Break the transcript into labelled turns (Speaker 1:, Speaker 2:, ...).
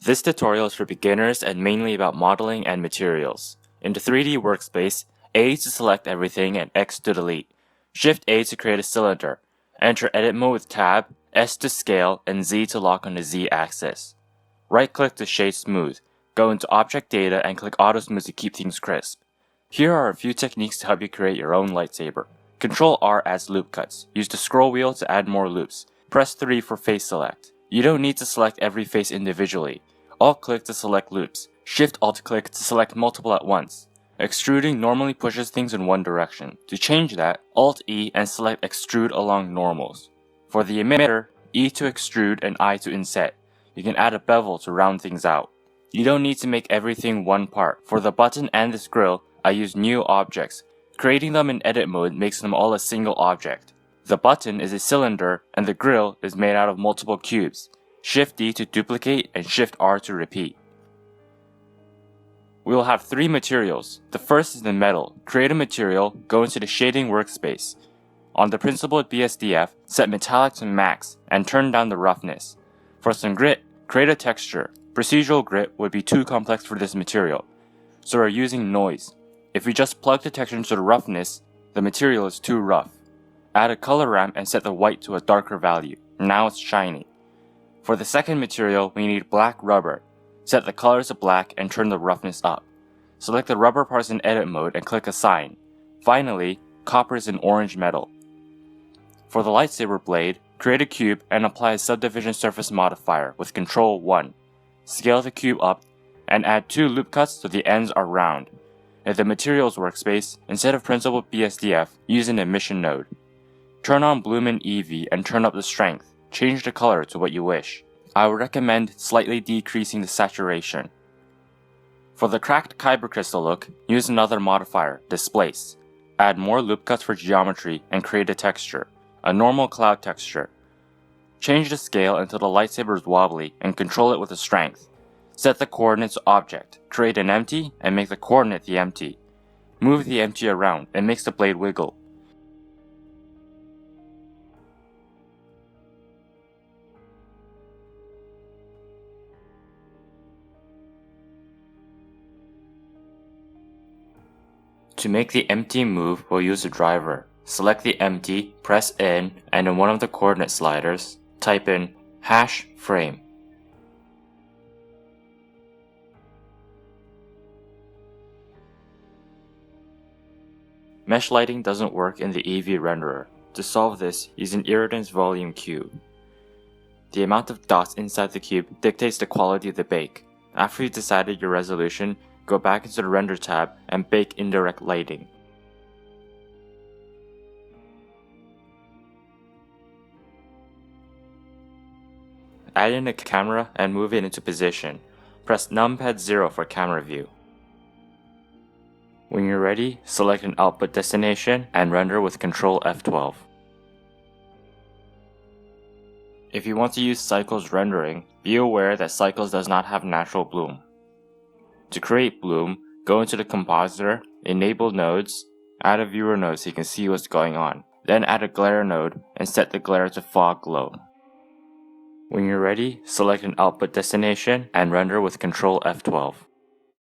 Speaker 1: This tutorial is for beginners and mainly about modeling and materials. In the 3D workspace, A to select everything and X to delete. Shift A to create a cylinder. Enter edit mode with tab, S to scale, and Z to lock on the Z axis. Right click to shade smooth. Go into object data and click auto smooth to keep things crisp. Here are a few techniques to help you create your own lightsaber. Control R adds loop cuts. Use the scroll wheel to add more loops. Press 3 for face select. You don't need to select every face individually. Alt click to select loops. Shift Alt click to select multiple at once. Extruding normally pushes things in one direction. To change that, Alt E and select extrude along normals. For the emitter, E to extrude and I to inset. You can add a bevel to round things out. You don't need to make everything one part. For the button and this grill, I use new objects. Creating them in edit mode makes them all a single object. The button is a cylinder and the grill is made out of multiple cubes. Shift D to duplicate and Shift R to repeat. We will have 3 materials. The first is the metal. Create a material, go into the shading workspace. On the principled BSDF, set metallic to max and turn down the roughness. For some grit, create a texture. Procedural grit would be too complex for this material, so we're using noise. If we just plug the texture into the roughness, the material is too rough. Add a color ramp and set the white to a darker value. Now it's shiny. For the second material, we need black rubber. Set the color to black and turn the roughness up. Select the rubber parts in edit mode and click assign. Finally, copper is an orange metal. For the lightsaber blade, create a cube and apply a subdivision surface modifier with Ctrl 1. Scale the cube up and add 2 loop cuts so the ends are round. In the materials workspace, instead of principled BSDF, use an emission node. Turn on Bloom in EV and turn up the strength. Change the color to what you wish. I would recommend slightly decreasing the saturation. For the cracked kyber crystal look, use another modifier, displace. Add more loop cuts for geometry and create a texture, a normal cloud texture. Change the scale until the lightsaber is wobbly and control it with a strength. Set the coordinates to object, create an empty and make the coordinate the empty. Move the empty around and makes the blade wiggle. To make the empty move, we'll use a driver. Select the empty, press in, and in one of the coordinate sliders, type in #frame. Mesh lighting doesn't work in the EV renderer. To solve this, use an irritance volume cube. The amount of dots inside the cube dictates the quality of the bake. After you've decided your resolution, go back into the render tab and bake indirect lighting. Add in a camera and move it into position. Press numpad 0 for camera view. When you're ready, select an output destination and render with Ctrl F12. If you want to use Cycles rendering, be aware that Cycles does not have natural bloom. To create bloom, go into the compositor, enable nodes, add a viewer node so you can see what's going on. Then add a glare node and set the glare to fog glow. When you're ready, select an output destination and render with Ctrl F12.